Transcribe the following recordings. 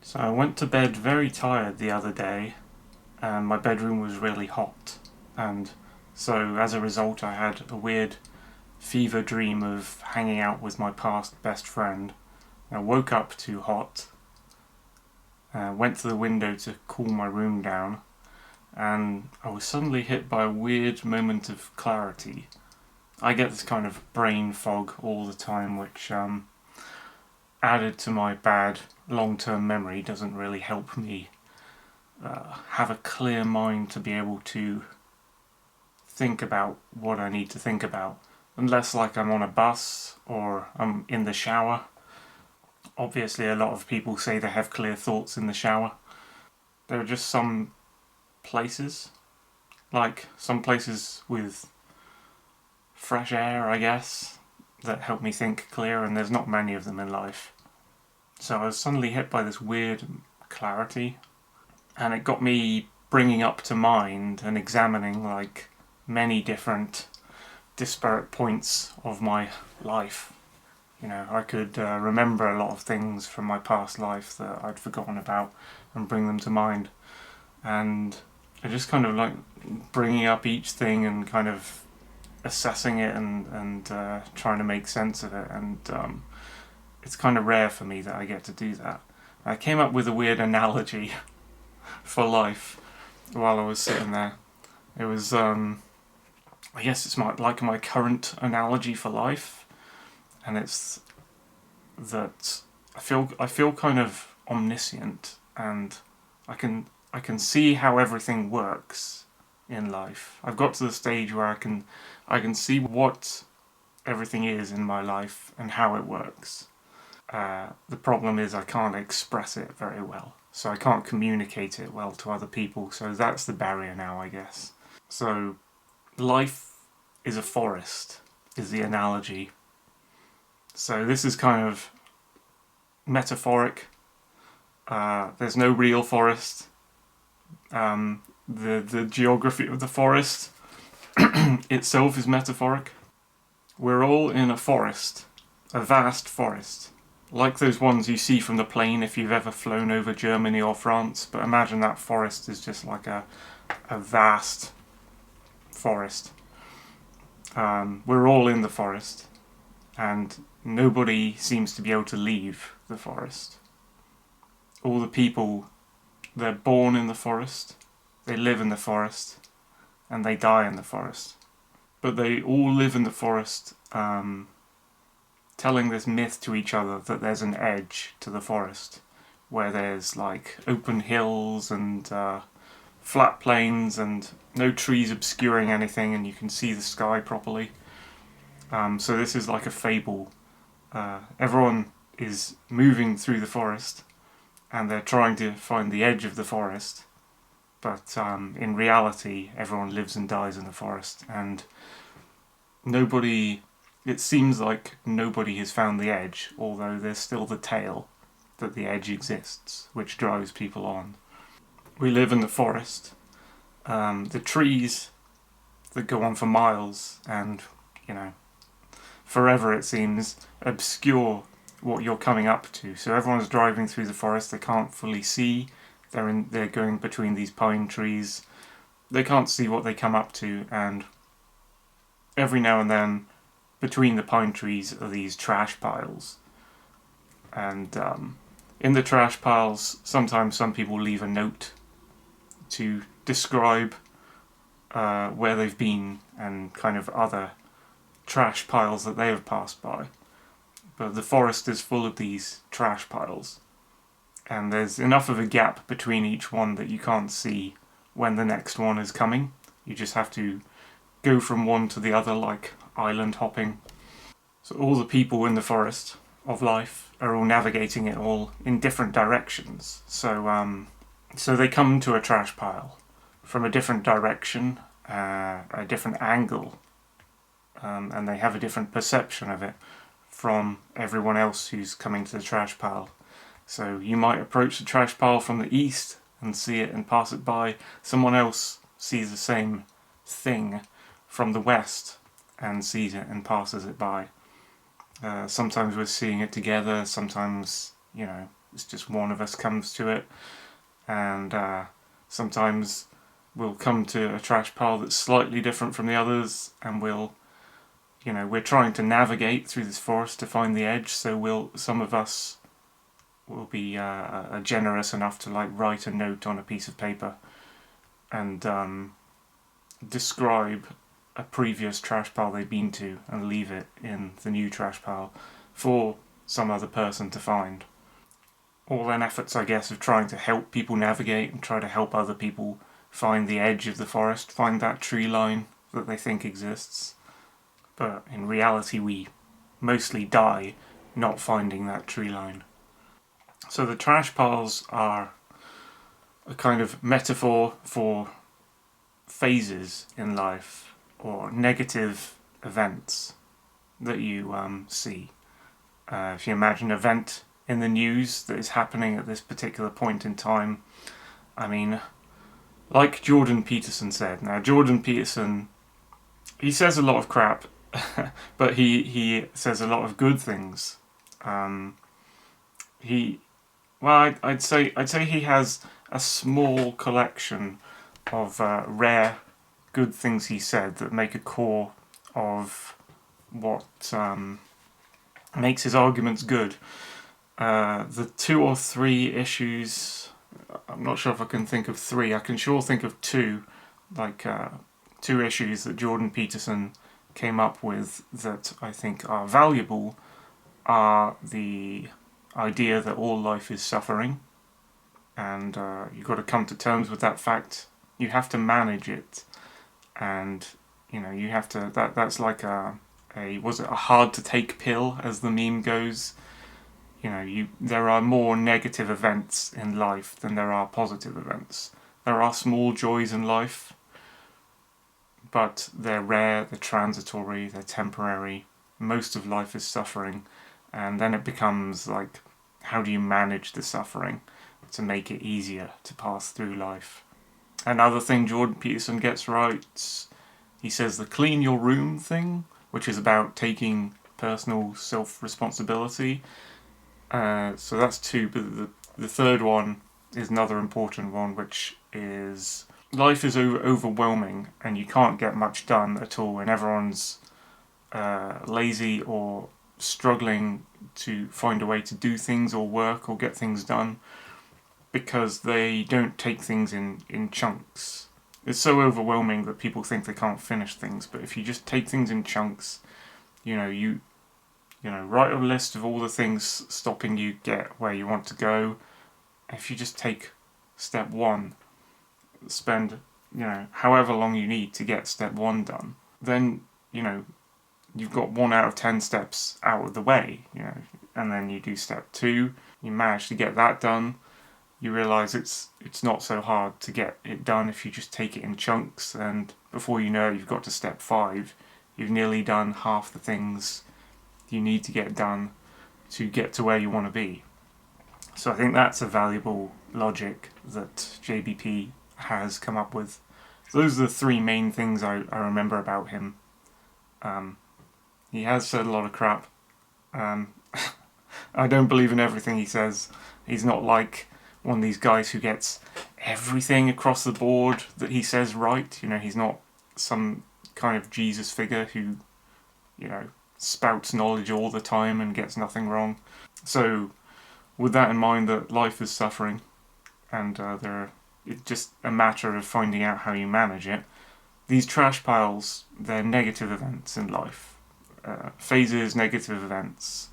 So I went to bed very tired the other day, and my bedroom was really hot. And so as a result, I had a weird fever dream of hanging out with my past best friend. I woke up too hot, went to the window to cool my room down, and I was suddenly hit by a weird moment of clarity. I get this kind of brain fog all the time, which added to my bad long-term memory doesn't really help me have a clear mind to be able to think about what I need to think about. Unless like I'm on a bus or I'm in the shower. Obviously a lot of people say they have clear thoughts in the shower. There are just some places, like some places with fresh air, I guess, that help me think clear, and there's not many of them in life. So I was suddenly hit by this weird clarity, and it got me bringing up to mind and examining like many different disparate points of my life. You know, I could remember a lot of things from my past life that I'd forgotten about and bring them to mind. And I just kind of like bringing up each thing and kind of assessing it and trying to make sense of it. And it's kind of rare for me that I get to do that. I came up with a weird analogy for life while I was sitting there. It was, I guess it's my current analogy for life, and it's that I feel kind of omniscient, and I can see how everything works in life. I've got to the stage where I can see what everything is in my life and how it works. The problem is I can't express it very well, so I can't communicate it well to other people, so that's the barrier now, I guess. So life is a forest, is the analogy. So this is kind of metaphoric. There's no real forest. The geography of the forest itself is metaphoric. We're all in a forest, a vast forest, like those ones you see from the plane if you've ever flown over Germany or France, but imagine that forest is just like a vast forest. We're all in the forest, and nobody seems to be able to leave the forest. All the people, they're born in the forest, they live in the forest, and they die in the forest. But they all live in the forest, telling this myth to each other that there's an edge to the forest, where there's like open hills and flat plains and no trees obscuring anything, and you can see the sky properly. So this is like a fable. Everyone is moving through the forest, and they're trying to find the edge of the forest, but in reality everyone lives and dies in the forest, and it seems like nobody has found the edge, although there's still the tale that the edge exists, which drives people on. We live in the forest. The trees that go on for miles and, forever it seems, obscure what you're coming up to. So everyone's driving through the forest, they can't fully see. They're going between these pine trees. They can't see what they come up to, and every now and then between the pine trees are these trash piles. And in the trash piles, sometimes some people leave a note to describe where they've been and kind of other trash piles that they have passed by. But the forest is full of these trash piles, and there's enough of a gap between each one that you can't see when the next one is coming. You just have to go from one to the other like island hopping. So all the people in the forest of life are all navigating it all in different directions. So they come to a trash pile from a different direction, a different angle, and they have a different perception of it from everyone else who's coming to the trash pile. So you might approach the trash pile from the east and see it and pass it by. Someone else sees the same thing from the west and sees it and passes it by. Sometimes we're seeing it together, sometimes, It's just one of us comes to it, and sometimes we'll come to a trash pile that's slightly different from the others, and we're trying to navigate through this forest to find the edge. So some of us will be generous enough to like write a note on a piece of paper and describe a previous trash pile they've been to and leave it in the new trash pile for some other person to find. All in efforts, I guess, of trying to help people navigate and try to help other people find the edge of the forest, find that tree line that they think exists. But in reality, we mostly die not finding that tree line. So the trash piles are a kind of metaphor for phases in life or negative events that you see. If you imagine an event in the news that is happening at this particular point in time, I mean, like Jordan Peterson said. Now, Jordan Peterson, he says a lot of crap, but he says a lot of good things. I'd say he has a small collection of rare good things he said that make a core of what makes his arguments good. The 2 or 3 issues, I'm not sure if I can think of 3, I can sure think of 2, like 2 issues that Jordan Peterson came up with that I think are valuable, are the idea that all life is suffering, and you've got to come to terms with that fact. You have to manage it, and you have to. That's like a hard to take pill, as the meme goes. There are more negative events in life than there are positive events. There are small joys in life, but they're rare, they're transitory, they're temporary. Most of life is suffering, and then it becomes like, how do you manage the suffering to make it easier to pass through life? Another thing Jordan Peterson gets right, he says the clean your room thing, which is about taking personal self-responsibility. So that's 2, but the third one is another important one, which is life is overwhelming and you can't get much done at all, and everyone's lazy or struggling to find a way to do things or work or get things done because they don't take things in chunks. It's so overwhelming that people think they can't finish things, but if you just take things in chunks, write a list of all the things stopping you get where you want to go. If you just take step 1, spend, however long you need to get step 1 done, then, you've got 1 out of 10 steps out of the way, and then you do step 2, you manage to get that done, you realise it's not so hard to get it done if you just take it in chunks, and before you know it, you've got to step 5, you've nearly done half the things you need to get done to get to where you want to be. So I think that's a valuable logic that JBP has come up with. So those are the 3 main things I remember about him. He has said a lot of crap. I don't believe in everything he says. He's not like one of these guys who gets everything across the board that he says right. He's not some kind of Jesus figure who, spouts knowledge all the time and gets nothing wrong. So with that in mind, that life is suffering, and it's just a matter of finding out how you manage it. These trash piles, they're negative events in life. Phases, negative events,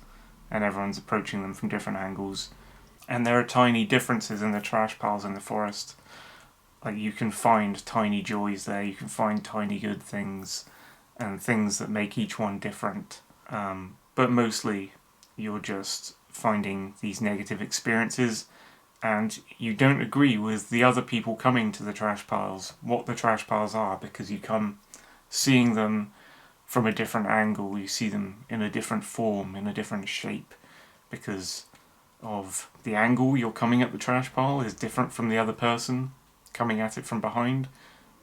and everyone's approaching them from different angles. And there are tiny differences in the trash piles in the forest. Like, you can find tiny joys there, you can find tiny good things, and things that make each one different. But mostly, you're just finding these negative experiences, and you don't agree with the other people coming to the trash piles, what the trash piles are, because you come seeing them from a different angle, you see them in a different form, in a different shape, because of the angle you're coming at the trash pile is different from the other person coming at it from behind,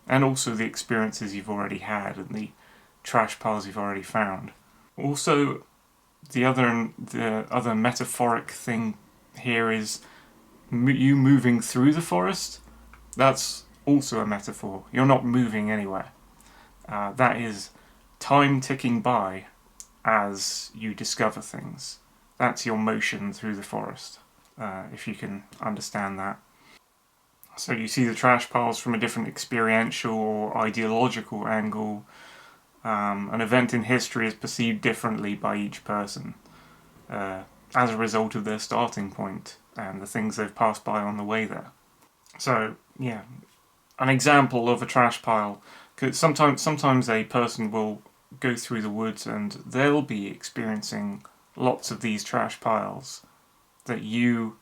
and also the experiences you've already had and the trash piles you've already found. Also, the other metaphoric thing here is you moving through the forest. That's also a metaphor. You're not moving anywhere. That is time ticking by as you discover things. That's your motion through the forest, if you can understand that. So you see the trash piles from a different experiential or ideological angle. An event in history is perceived differently by each person as a result of their starting point and the things they've passed by on the way there. So, yeah, an example of a trash pile. Cause sometimes a person will go through the woods and they'll be experiencing lots of these trash piles that you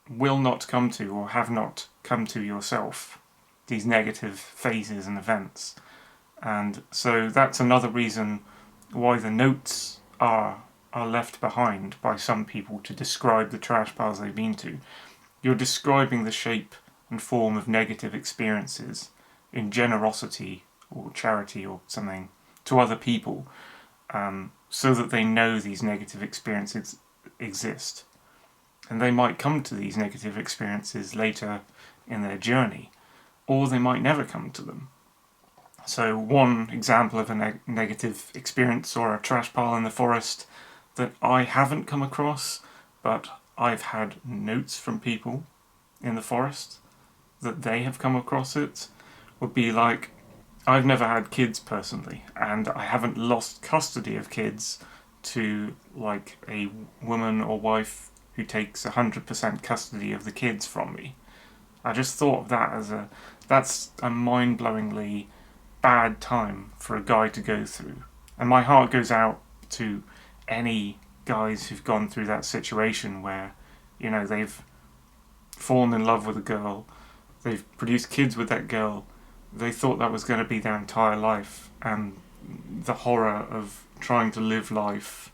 will not come to or have not come to yourself. These negative phases and events. And so that's another reason why the notes are left behind by some people to describe the trash piles they've been to. You're describing the shape and form of negative experiences in generosity or charity or something to other people, so that they know these negative experiences exist. And they might come to these negative experiences later in their journey, or they might never come to them. So one example of a negative experience or a trash pile in the forest that I haven't come across, but I've had notes from people in the forest that they have come across it, would be like, I've never had kids personally, and I haven't lost custody of kids to like a woman or wife who takes 100% custody of the kids from me. I just thought of that as that's a mind-blowingly bad time for a guy to go through. And my heart goes out to any guys who've gone through that situation where, you know, they've fallen in love with a girl, they've produced kids with that girl, they thought that was going to be their entire life, and the horror of trying to live life,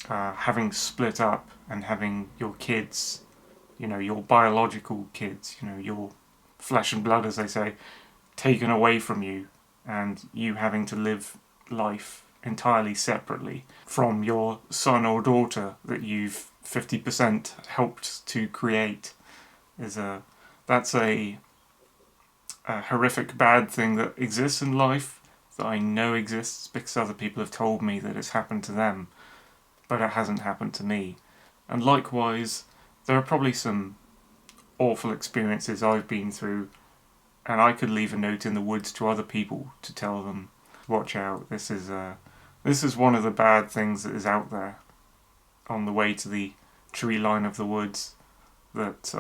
having split up and having your kids, you know, your biological kids, you know, your flesh and blood, as they say, taken away from you, and you having to live life entirely separately from your son or daughter that you've 50% helped to create, that's a horrific bad thing that exists in life, that I know exists because other people have told me that it's happened to them, but it hasn't happened to me. And likewise, there are probably some awful experiences I've been through, and I could leave a note in the woods to other people to tell them, watch out, this is one of the bad things that is out there on the way to the tree line of the woods that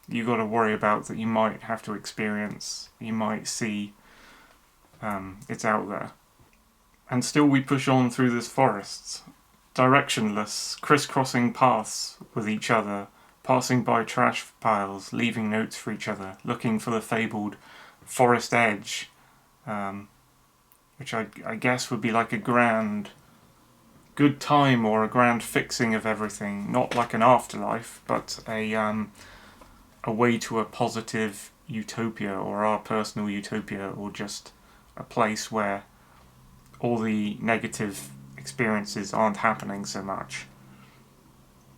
you got to worry about, that you might have to experience, you might see. It's out there. And still we push on through this forest, directionless, crisscrossing paths with each other, passing by trash piles, leaving notes for each other, looking for the fabled forest edge, which I guess would be like a grand good time or a grand fixing of everything, not like an afterlife, but a way to a positive utopia, or our personal utopia, or just a place where all the negative experiences aren't happening so much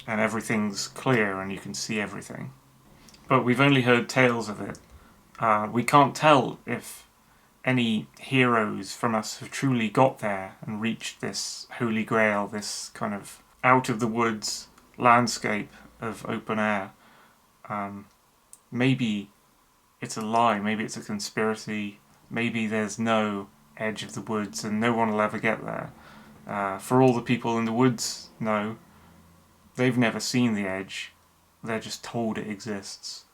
and everything's clear and you can see everything. But we've only heard tales of it. We can't tell if any heroes from us have truly got there and reached this holy grail, this kind of out of the woods landscape of open air. Maybe it's a lie, maybe it's a conspiracy, maybe there's no edge of the woods and no one will ever get there. For all the people in the woods know, they've never seen the edge, they're just told it exists.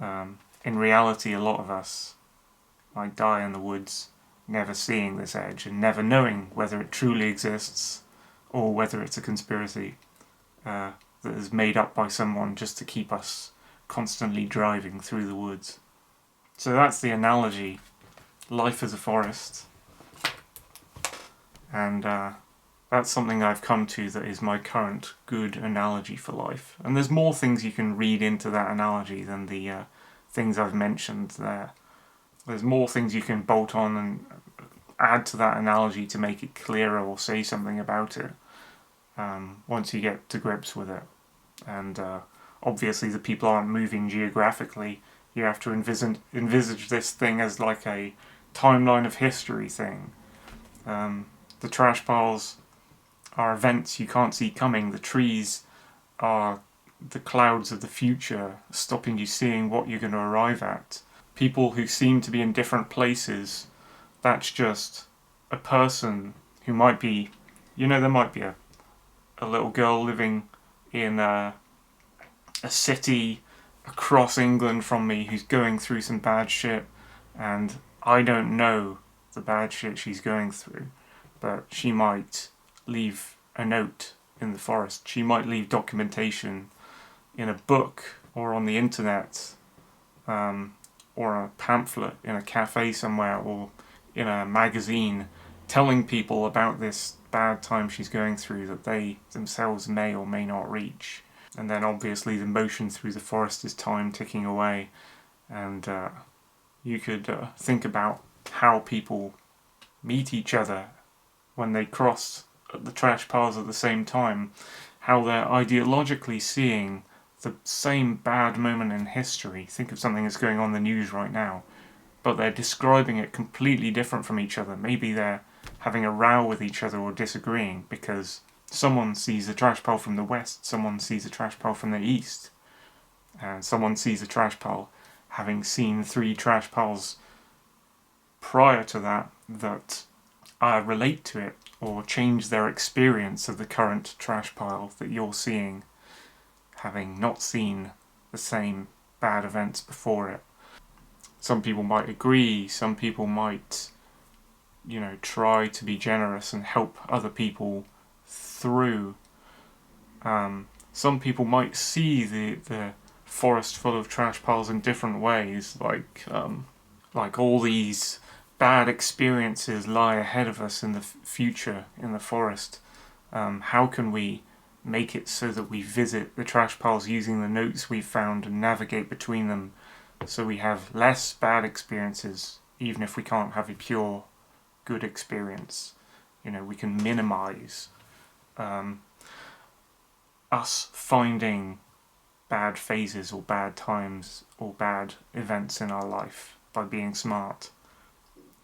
In reality, a lot of us might die in the woods never seeing this edge and never knowing whether it truly exists or whether it's a conspiracy that is made up by someone just to keep us constantly driving through the woods. So that's the analogy. Life is a forest. And that's something I've come to that is my current good analogy for life. And there's more things you can read into that analogy than the things I've mentioned there. There's more things you can bolt on and add to that analogy to make it clearer or say something about it once you get to grips with it. and obviously the people aren't moving geographically. You have to envisage this thing as like a timeline of history thing. The trash piles are events you can't see coming. The trees are the clouds of the future, stopping you seeing what you're going to arrive at. People who seem to be in different places, that's just a person who might be, there might be a little girl living in a city across England from me who's going through some bad shit, and I don't know the bad shit she's going through, but she might leave a note in the forest. She might leave documentation in a book or on the internet, or a pamphlet in a cafe somewhere, or in a magazine, telling people about this bad time she's going through that they themselves may or may not reach. And then obviously the motion through the forest is time ticking away, and you could think about how people meet each other when they cross the trash piles at the same time, how they're ideologically seeing the same bad moment in history. Think of something that's going on in the news right now, but they're describing it completely different from each other. Maybe they're having a row with each other or disagreeing because someone sees a trash pile from the west, someone sees a trash pile from the east, and someone sees a trash pile having seen 3 trash piles prior to that relate to it or change their experience of the current trash pile that you're seeing, having not seen the same bad events before it. Some people might agree, some people might, try to be generous and help other people through. Some people might see the forest full of trash piles in different ways, like all these bad experiences lie ahead of us in the future in the forest. How can we make it so that we visit the trash piles using the notes we've found and navigate between them so we have less bad experiences, even if we can't have a pure good experience? We can minimize us finding bad phases or bad times or bad events in our life by being smart.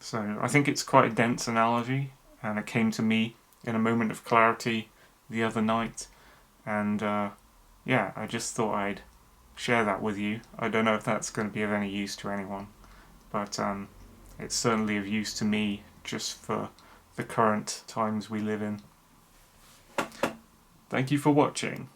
So I think it's quite a dense analogy, and it came to me in a moment of clarity the other night, and I just thought I'd share that with you. I don't know if that's going to be of any use to anyone, but it's certainly of use to me just for the current times we live in. Thank you for watching.